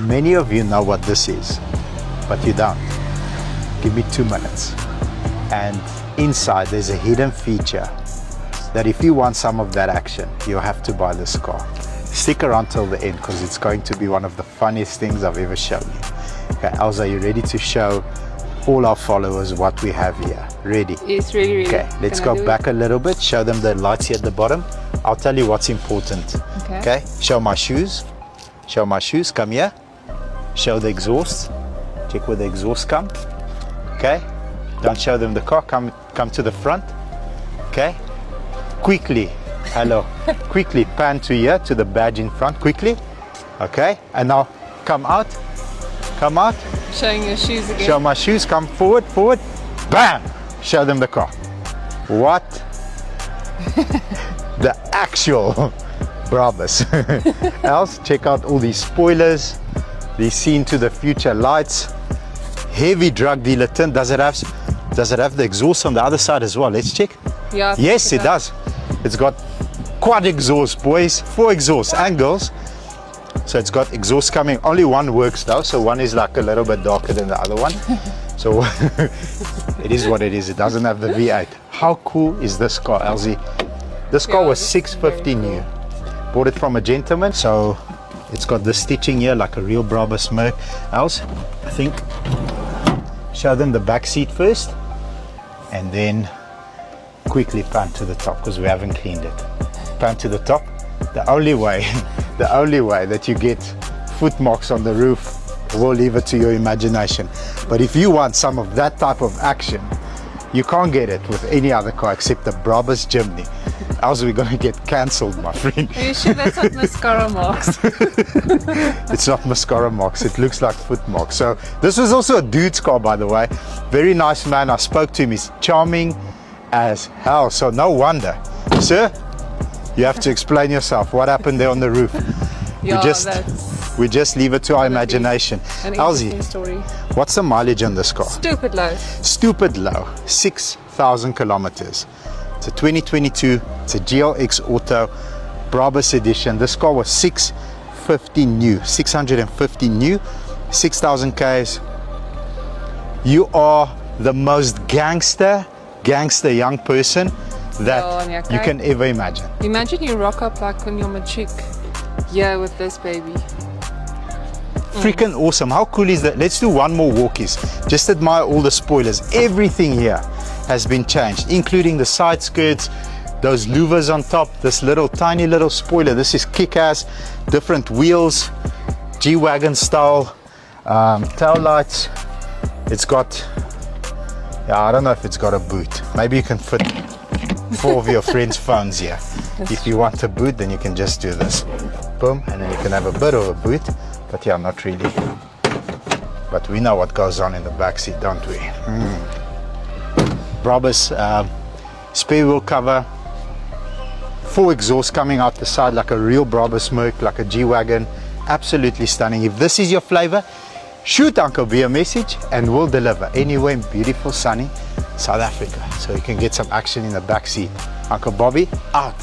Many of you know what this is, but you don't. Give me 2 minutes. And inside there's a hidden feature that if you want some of that action, you'll have to buy this car. Stick around till the end because it's going to be one of the funniest ththings I've ever shown you. Okay, Elsa, are you ready to show all our followers what we have here? Ready? Yes, ready. Okay, let's go back a little bit, show them the lights here at the bottom. I'll tell you what's important. Okay, show my shoes. Show my shoes, come here. Show the exhaust. Check where the exhaust come. Okay, don't show them the car, come to the front. Okay, quickly, hello, quickly pan to here, to the badge in front, quickly. Okay, and now come out. Showing your shoes again. Show my shoes, come forward, bam! Show them the car. What? The actual Brabus. Else, check out all these spoilers, these seen to the future lights, heavy drug dealer tint. Does it have the exhaust on the other side as well? Let's check. Yeah. Yes, it does. It's got quad exhaust, boys, 4 exhaust angles. So it's got exhaust coming. Only one works though, so one is like a little bit darker than the other one. So it is what it is. It doesn't have the V8. How cool is this car, LZ? This car was $650 new. Bought it from a gentleman. So it's got the stitching here like a real Brabus Merc. Else, I think, show them the back seat first, and then quickly pan to the top because we haven't cleaned it. Pan to the top. The only way that you get foot marks on the roof, we'll leave it to your imagination. But if you want some of that type of action, you can't get it with any other car except the Brabus Jimny. Else we're gonna get cancelled, my friend. Are you sure that's not mascara marks? It's not mascara marks, it looks like foot marks. So this was also a dude's car, by the way. Very nice man, I spoke to him, he's charming as hell. So no wonder. Sir, you have to explain yourself. What happened there on the roof? Yeah, we just leave it to our imagination. Interesting story. What's the mileage on this car? Stupid low. Stupid low. 6,000 kilometers. It's a 2022. It's a GLX Auto Brabus Edition. This car was 650 new. 650 new. 6,000 Ks. You are the most gangster young person that you can ever imagine. Imagine you rock up like on your matric. Yeah, with this baby. Freaking awesome. How cool is that? Let's do one more walkies. Just admire all the spoilers. Everything here has been changed, including the side skirts, those louvers on top, this little tiny little spoiler. This is kick-ass. Different wheels, G-Wagon style, tail lights. It's got, I don't know if it's got a boot. Maybe you can fit 4 of your friends' phones here. If you want a boot, then you can just do this. Boom, and then you can have a bit of a boot, but yeah, not really. But we know what goes on in the back seat, don't we? Brabus spare wheel cover, 4 exhausts coming out the side like a real Brabus Merc, like a G-Wagon. Absolutely stunning. If this is your flavor, shoot Uncle B a message and we'll deliver anywhere in beautiful sunny South Africa, so you can get some action in the back seat. Uncle Bobby out.